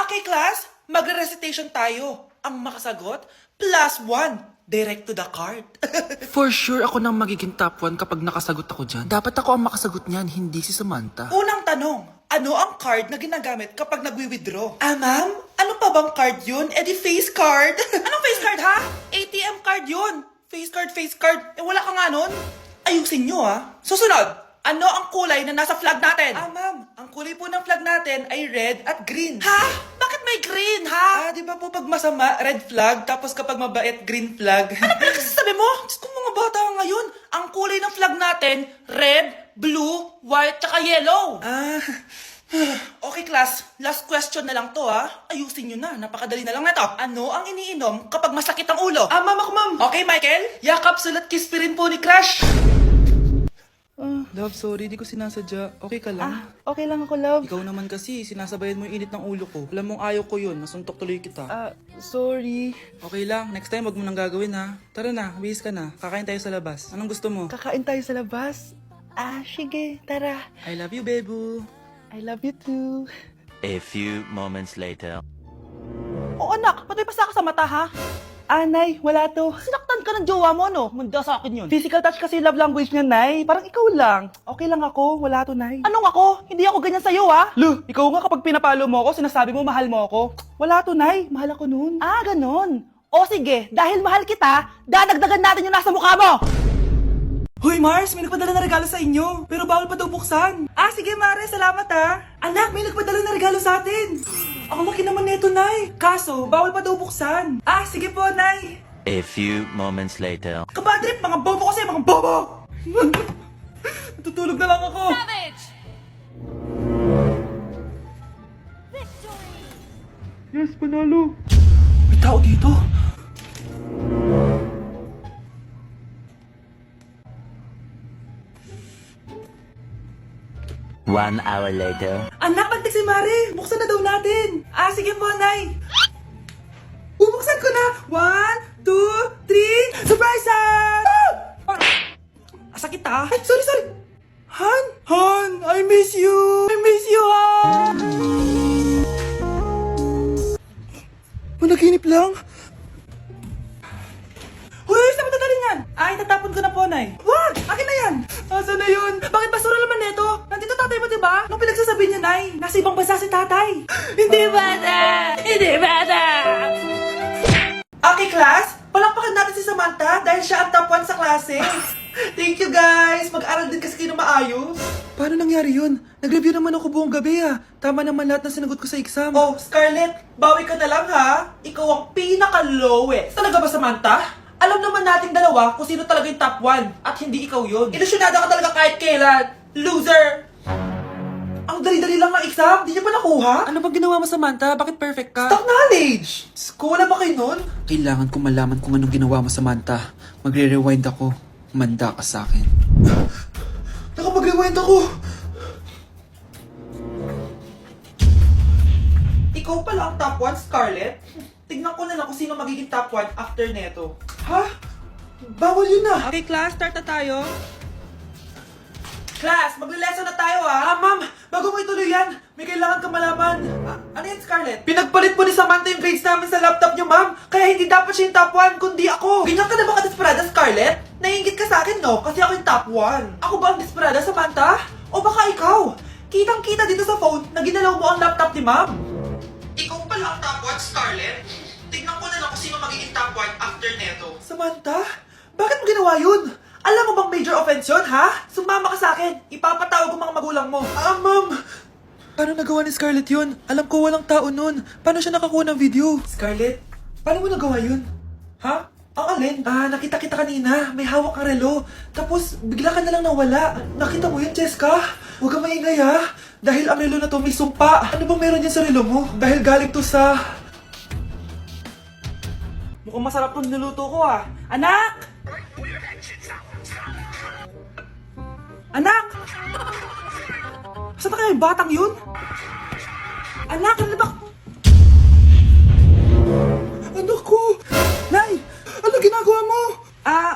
Okay, class, magre-recitation tayo. Ang makasagot, +1. Direct to the card. For sure ako nang magiging top 1 kapag nakasagot ako dyan. Dapat ako ang makasagot niyan, hindi si Samantha. Unang tanong, ano ang card na ginagamit kapag nagwi-withdraw? Ma'am? Ano pa bang card yun? Eh di face card. Anong face card, ha? ATM card yun. Face card, face card. Eh wala ka nga nun. Ayusin nyo, ha? Susunod, ano ang kulay na nasa flag natin? Ma'am, ang kulay po ng flag natin ay red at green. Ha? Bakit may green, ha? Di ba po pag masama, red flag, tapos kapag mabait, green flag? Ano pinagsasabi mo? Diyos ko mga bata ngayon, ang kulay ng flag natin, red, blue, white, tsaka yellow. Okay, class. Last question na lang to, ha? Ayusin nyo na. Napakadali na lang na to. Ano ang iniinom kapag masakit ang ulo? Ma'am ako, ma'am. Okay, Michael? Yakap, sulat, kiss, pirin po ni Crush. Love, sorry, di ko sinasadya. Okay ka lang? Okay lang ako, love. Ikaw naman kasi, sinasabayan mo yung init ng ulo ko. Alam mong ayaw ko yun, nasuntok tuloy kita. Sorry. Okay lang, next time wag mo nang gagawin ha. Tara na, bihis ka na. Kakain tayo sa labas. Anong gusto mo? Kakain tayo sa labas. Sige, tara. I love you, Bebu. I love you too. A few moments later. Oh, anak, patay pa sa ka sa mata, ha? Nay, wala to. Sinaktan ka ng jowa mo, no? Manda sa akin yun. Physical touch kasi love language niya, Nay. Parang ikaw lang. Okay lang ako, wala to, Nay. Anong ako? Hindi ako ganyan sa'yo, ha? Ikaw nga kapag pinapalo mo ako, sinasabi mo mahal mo ako. Wala to, Nay. Mahal ako nun. Ganon. O sige, dahil mahal kita, dadagdagan natin yung nasa mukha mo! Hoy, Mars, may nagpadala na regalo sa inyo. Pero bawal pa daw buksan. Sige, Mare, salamat ha. Anak, may nagpadala na regalo sa atin. Ang laki naman nito, Nay. Kaso, bawal pa daw buksan. Sige po, Nay. A few moments later. Kabadrip, mga bobo kasi, mga bobo! Tutulog na lang ako. Yes, panalo. May tao dito. One hour later. Anak, bagtik si Mare. Buksan na daw natin. Sige po, Nay. Bubuksan ko na. 1, 2, 3. Surprise! Sakit ha? Ay, sorry. Han, I miss you. Han. Managinip lang. Hoy, saan mo dadalhin yan? Tatapon ko na po, Nay. Wag! Akin na yan! Asan na yun? Bakit basura naman neto? Nandito tatay mo, diba? Anong pinagsasabi niya, Nay? Nasa ibang bansa si tatay. Hindi bata! Okay, class, palakpakan natin si Samantha dahil siya ang top 1 sa klase. Thank you, guys. Mag-aral din kasi kayo na maayos. Paano nangyari yun? Nag-review naman ako buong gabi Tama naman lahat ng sinagot ko sa exam. Oh, Scarlett, bawi ka na lang, ha? Ikaw ang pinaka-lowest. Talaga ba, Samantha? Alam naman nating dalawa kung sino talaga yung top 1 at hindi ikaw yun. Ilusyonada ka talaga kahit kailan. Loser! Ang dali-dali lang ng exam, di niyo pa nakuha? Ano bang ginawa mo, Samantha? Bakit perfect ka? Stock knowledge! School na ba kayo nun? Kailangan ko malaman kung anong ginawa mo, Samantha. Magre-rewind ako. Manda ka sa akin. Nakapag-rewind ako! Ikaw pala ang top 1, Scarlett? Tignan ko na lang kung sino magiging top 1 after neto. Ha? Bawal yun na! Okay, class, start na tayo. Class, magle-lesson na tayo, ha? Ma'am, bago mo ituloy yan, may kailangan ka malaman. Ano yan, Scarlett? Pinagpalit po ni Samantha yung grades namin sa laptop niyo, ma'am. Kaya hindi dapat siya yung top 1, kundi ako. Ganyan ka na ba ka-desperada, Scarlett? Naiingit ka sa akin, no? Kasi ako yung top 1. Ako ba ang desperada, Samantha? O baka ikaw? Kitang-kita dito sa phone na ginalaw mo ang laptop ni ma'am. Ikaw pala ang top 1, Scarlett? Tignan ko na lang kung sino magiging top 1 after neto. Samantha? Bakit mo ginawa yun? Alam mo bang major offense yun, ha? Sumama ka sa akin. Ipapatawag ko mga magulang mo. Ma'am! Paano nagawa ni Scarlett yun? Alam ko walang tao nun. Paano siya nakakuha ng video? Scarlett, paano mo nagawa yun? Ha? Ang alin? Nakita kita kanina. May hawak kang relo. Tapos, bigla ka na lang nawala. Nakita mo yun, Jessica? Huwag kang maingay, ha? Dahil ang relo na to may sumpa. Ano bang meron yan sa relo mo? Dahil galing to sa... Mukhang masarap tong niluto ko, Anak! Anak! Saan na kaya yung batang yun? Anak, ano ba? Anak ko! Nay! Ano ginagawa mo?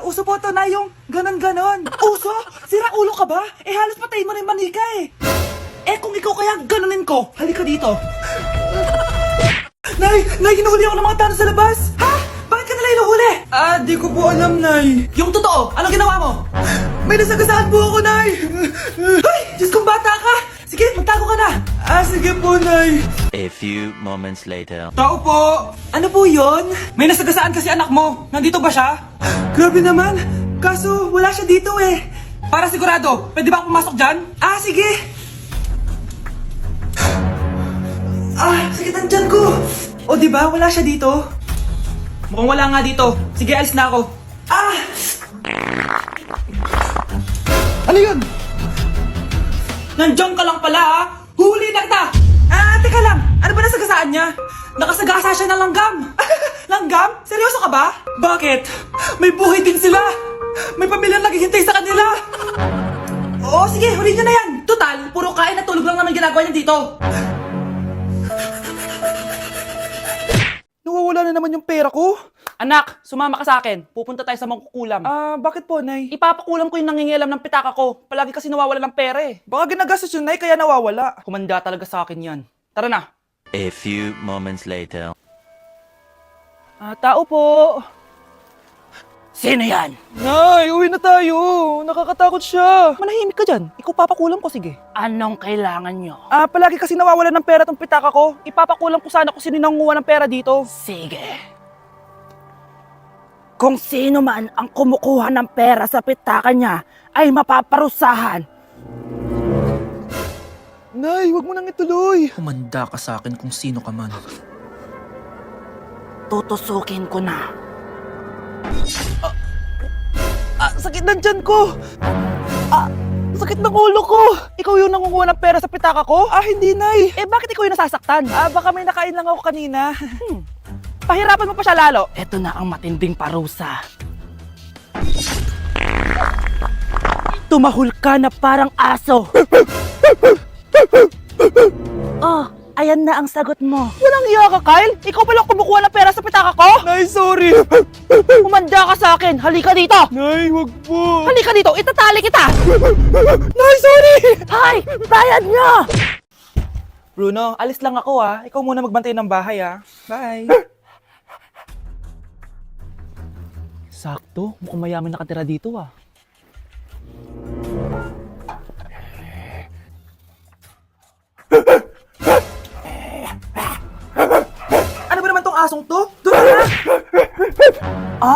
Uso po to na yung ganon-ganon. Uso? Sira ulo ka ba? Halos patayin mo na yung manika Eh kung ikaw kaya ganunin ko, halika dito. Nay, hinuhuli ako ng mga tao sa labas! Ha? Bakit ka nila hinuhuli? Di ko po alam, Nay. Yung totoo, anong ginawa mo? May nasagasaan po ako, Nay! Ay! Diyos kong bata ka! Sige, magtago ka na! Sige po, Nay. A few moments later. Tao po! Ano po yon? May nasagasaan kasi anak mo. Nandito ba siya? Grabe naman. Kaso, wala siya dito eh. Para sigurado, pwede ba ako pumasok dyan? Sige. Sakit ang tiyan ko. O, di ba? Wala siya dito. Mukhang wala nga dito. Sige, alis na ako. Ano yun? Nandiyan ka lang pala, ha? Huli na kita! Teka lang. Ano ba nasagasaan niya? Nakasagasa siya ng langgam. Langgam? Seryoso ka ba? Bakit? May buhay din sila. May pamilyang naghihintay sa kanila. Oo, sige. Huli niyo na yan. Total, puro kain at tulog lang naman ginagawa niya dito. Nawawala na naman yung pera ko. Anak, sumama ka sa akin. Pupunta tayo sa mangkukulam. Bakit po, Nay? Ipapakulam ko yung nangingialam ng pitaka ko. Palagi kasi nawawala ng pera eh. Baka ginagastos yun, Nay, kaya nawawala. Kumanda talaga sa akin yan. Tara na. A few moments later. Tao po. Sino yan? Nay, uwi na tayo. Nakakatakot siya. Manahimik ka dyan. Ikaw papakulam ko, sige. Anong kailangan nyo? Palagi kasi nawawala ng pera tong pitaka ko. Ipapakulam ko sana kung sino nanguha ng pera dito. Sige. Kung sino man ang kumukuha ng pera sa pitaka niya ay mapaparusahan. Nay, wag mo nang ituloy. Humanda ka sa akin kung sino ka man. Tutusukin ko na. Sakit ng tiyan ko. Sakit ng ulo ko. Ikaw yung nangunguha ng pera sa pitaka ko? Hindi, Nay. Bakit ikaw yung nasasaktan? Baka may nakain lang ako kanina. Pahirapan mo pa siya lalo. Ito na ang matinding parusa. Tumahol ka na parang aso. Oh, ayan na ang sagot mo. Walang iya ka, Kyle. Ikaw pala kumukuha ng pera sa pitaka ko. Nay, sorry. Umanda ka sa akin. Halika dito. Nay, wag po. Halika dito. Itatali kita. Nay, sorry. Hay! Bayad nyo! Bruno, alis lang ako ha. Ikaw muna magbantay ng bahay ha. Bye. Sakto. Mukhang mayaman nakatira dito ah. Ano ba naman tong asong to? Doon na!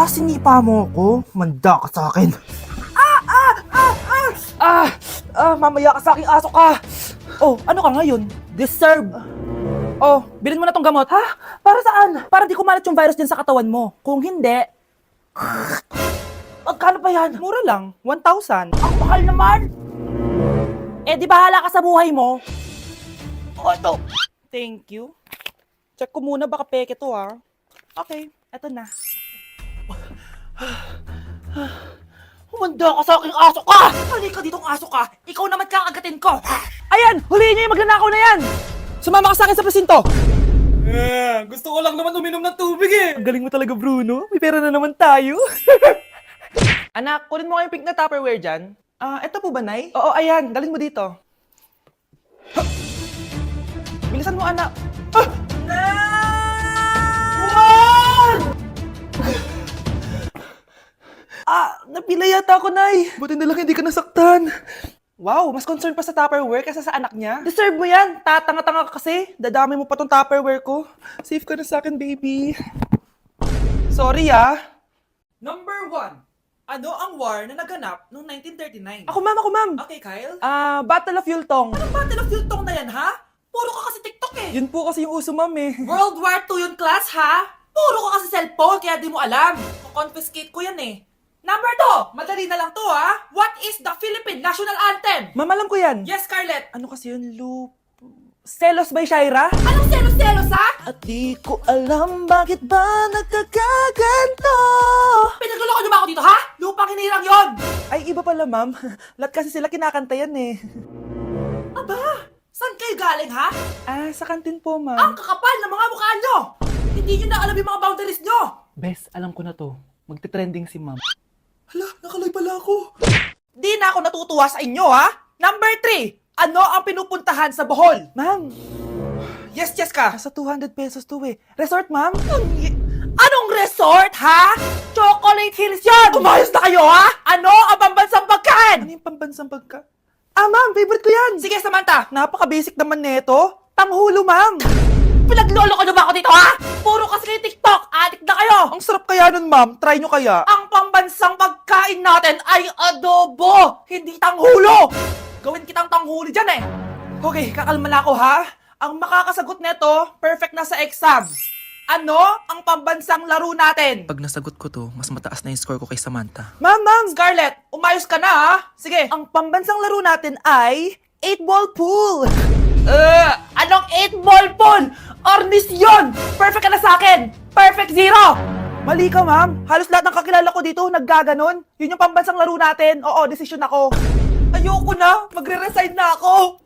Sinipa mo ko? Manda ka sa akin. Mamaya ka sa aking aso ka. Oh, ano ka ngayon? Deserve. Oh, bilhin mo na tong gamot. Ha? Para saan? Para di kumalat yung virus din sa katawan mo. Kung hindi... Magkano pa yan? Mura lang. 1,000. Ang mahal naman! Di bahala ka sa buhay mo. Ito. Thank you. Check ko muna, baka peke to ha. Okay, eto na. Humanda ka sa aking aso ka! Halika ditong aso ka! Ikaw naman kakagatin ko! Ayan! Huliin niyo yung magnanakaw na yan! Sumama ka sa akin sa presinto! Gusto ko lang naman uminom ng tubig eh. Ang galing mo talaga, Bruno. May pera na naman tayo. Anak, kunin mo kayong pink na Tupperware dyan. Eto po ba, Nay? Oo, ayan. Dalhin mo dito. Bilisan mo, anak. Napila yata ako, Nay. Buti na lang hindi ka nasaktan. Wow, mas concerned pa sa Tupperware kaysa sa anak niya. Deserve mo yan. Tatanga-tanga ka kasi. Dadami mo pa tong Tupperware ko. Safe ka na sa akin, baby. Sorry ah. Number 1. Ano ang war na naganap noong 1939? Ako ma'am. Okay, Kyle. Battle of Yultong. Anong Battle of Yultong na yan, ha? Puro ka kasi TikTok eh. Yun po kasi yung uso, ma'am eh. World War II yun, class, ha? Puro ka kasi cellphone, kaya di mo alam. Confiscate ko yan eh. Number 2, madali na lang to, ha? What is the Philippine National Anthem? Ma'am, alam ko yan. Yes, Scarlett. Ano kasi yun, Loop? Selos by Shaira? Anong selos-selos, ha? At di ko alam bakit ba nagkakaganto. Pinagluloko niyo ba ako dito, ha? Lupang hinirang yon. Ay, iba pala, ma'am. Lahat kasi sila kinakanta yan eh. Aba, saan kayo galing, ha? Sa kantin po, Ang ma'am. kakapal ng mga mukha nyo! Hindi nyo na alam yung mga boundaries nyo! Bes, alam ko na to. Magte-trending si ma'am. Hala, nakalay pala ako. Di na ako natutuwa sa inyo, ha? Number 3, ano ang pinupuntahan sa Bohol? Ma'am, Yes ka. Nasa 200 pesos to eh. Resort, ma'am? Anong resort, ha? Chocolate Hills yun! Umayos na kayo, ha? Ano ang pambansang pagkain? Ano yung pambansang pagka... Ah, ma'am, favorite ko yan. Sige, Samantha. Napaka-basic naman nito. Tanghulo, ma'am. Pinaglolo ko na ba ako dito, ha? Puro kasi kayo TikTok. Addict na kayo. Ang sarap kaya nun, ma'am. Try nyo kaya. Ang pambansang pagkain natin ay adobo, hindi tanghulo. Gawin kitang tanghuli dyan, eh. Okay, kakalma na ako, ha? Ang makakasagot neto, perfect na sa exam. Ano ang pambansang laro natin? Pag nasagot ko to, mas mataas na yung score ko kay Samantha. Ma'am. Scarlett, umayos ka na, ha? Sige. Ang pambansang laro natin ay 8-ball pool. Anong 8-ball pool? Ornis yun! Perfect ka na sa akin! Perfect zero! Mali ka, ma'am. Halos lahat ng kakilala ko dito naggaganon. Yun yung pambansang laro natin. Oo, desisyon ako. Ayoko na! Magre-resign na ako!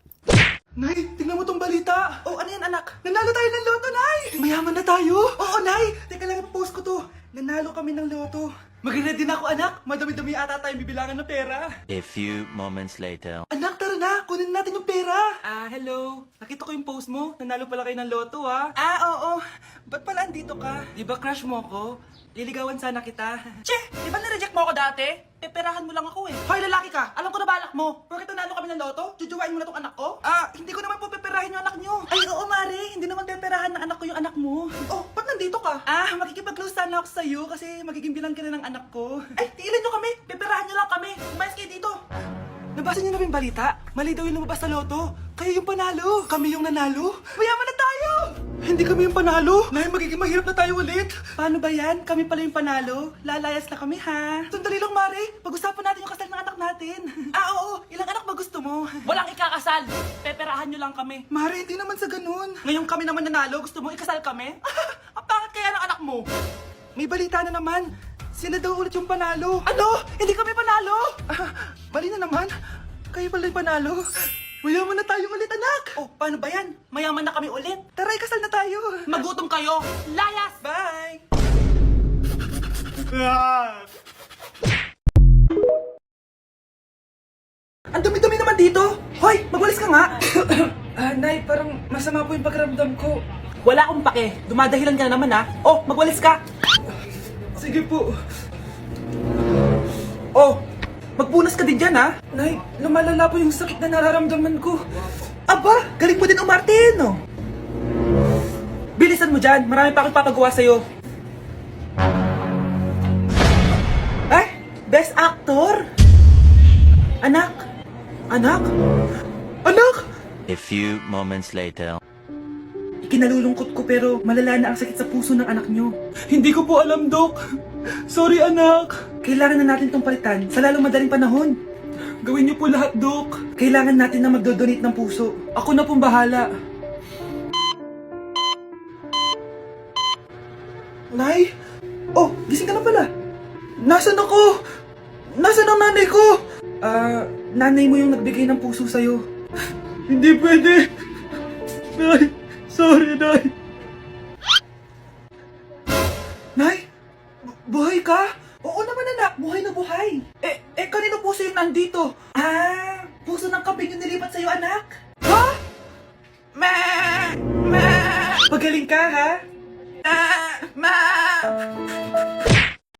Nay, tingnan mo tong balita. Oh, ano yan, anak? Nanalo tayo ng loto, Nay! Mayaman na tayo? Oo, Nay. Teka lang, post ko to. Nanalo kami ng loto. Mag-ready na ako, anak. Madami-dami ata tayong bibilangan ng pera. A few moments later. Anak, tara na. Kunin natin yung pera. Hello. Nakita ko yung post mo. Nanalo pala kayo ng loto, ha? Oo. Ba't pala andito ka? Di ba crush mo ako? Liligawan sana kita. Che! Di ba nireject mo ako dati? Peperahan mo lang ako eh. Hoy, lalaki ka! Alam ko na balak mo! Bakit nanalo kami ng loto? Jujuwain mo na tong anak ko? Hindi ko naman po peperahin yung anak nyo. Ay, oo, Mare. Hindi naman peperahan ng anak ko yung anak mo. Oh, ba't nandito ka? Makikipag-close sana ako sa'yo kasi magiging bilang ka na ng anak ko. Ay, tigilan nyo kami! Peperahan nyo lang kami! Umayos kayo dito! Nabasa niyo na ba yung balita? Mali daw yung lumabas sa loto. Kayo yung panalo. Kami yung nanalo. Mayaman na tayo! Hindi kami yung panalo. Nay, magiging mahirap na tayo ulit. Paano ba yan? Kami pala yung panalo. Lalayas na kami, ha? Sandali lang, Mare. Pag-usapan natin yung kasal ng anak natin. Oo. Ilang anak ba gusto mo? Walang ikakasal! Peperahan nyo lang kami! Mare, hindi naman sa ganun. Ngayon kami naman nanalo. Gusto mo ikasal kami? Ang pangit kaya ng anak mo. May balita na naman. Sila daw ulit yung panalo. Ano? Hindi kami panalo? Bali na naman. Kayo pala yung panalo. Mayaman na tayo ulit, anak. Oh, paano ba yan? Mayaman na kami ulit! Tara, ikasal na tayo. Magutom kayo! Layas! Bye! Ang dumi-dumi naman dito. Hoy, magwalis ka nga. Nay, parang masama po yung pakiramdam ko. Wala akong pake. Dumadahilan ka na naman, ha? Oh, magwalis ka! Sige po. Oh, magpunas ka din dyan, ha? Nay, lumalala po yung sakit na nararamdaman ko. Aba, galing mo din umarte, no? Bilisan mo dyan, marami pa akong papagawa sa'yo. Ay, best actor? Anak? Anak? Anak? A few moments later. Ikinalulungkot ko pero malala na ang sakit sa puso ng anak nyo. Hindi ko po alam, Dok. Sorry, anak. Kailangan na natin tong palitan sa lalong madaling panahon. Gawin niyo po lahat, Dok. Kailangan natin na magdodonate ng puso. Ako na pong bahala. Nay? Oh, gising ka na pala. Nasaan ako? Nasaan ang nanay ko? Nanay mo yung nagbigay ng puso sa'yo. Hindi pwede. Nay, sorry, Nay. Nay? Buhay ka? Oo naman, anak. Buhay na buhay. Kanino puso yung nandito? Puso ng kambing yung nilipat sa'yo, anak. Ha? Ma! Ma! Pagaling ka, ha? Ma!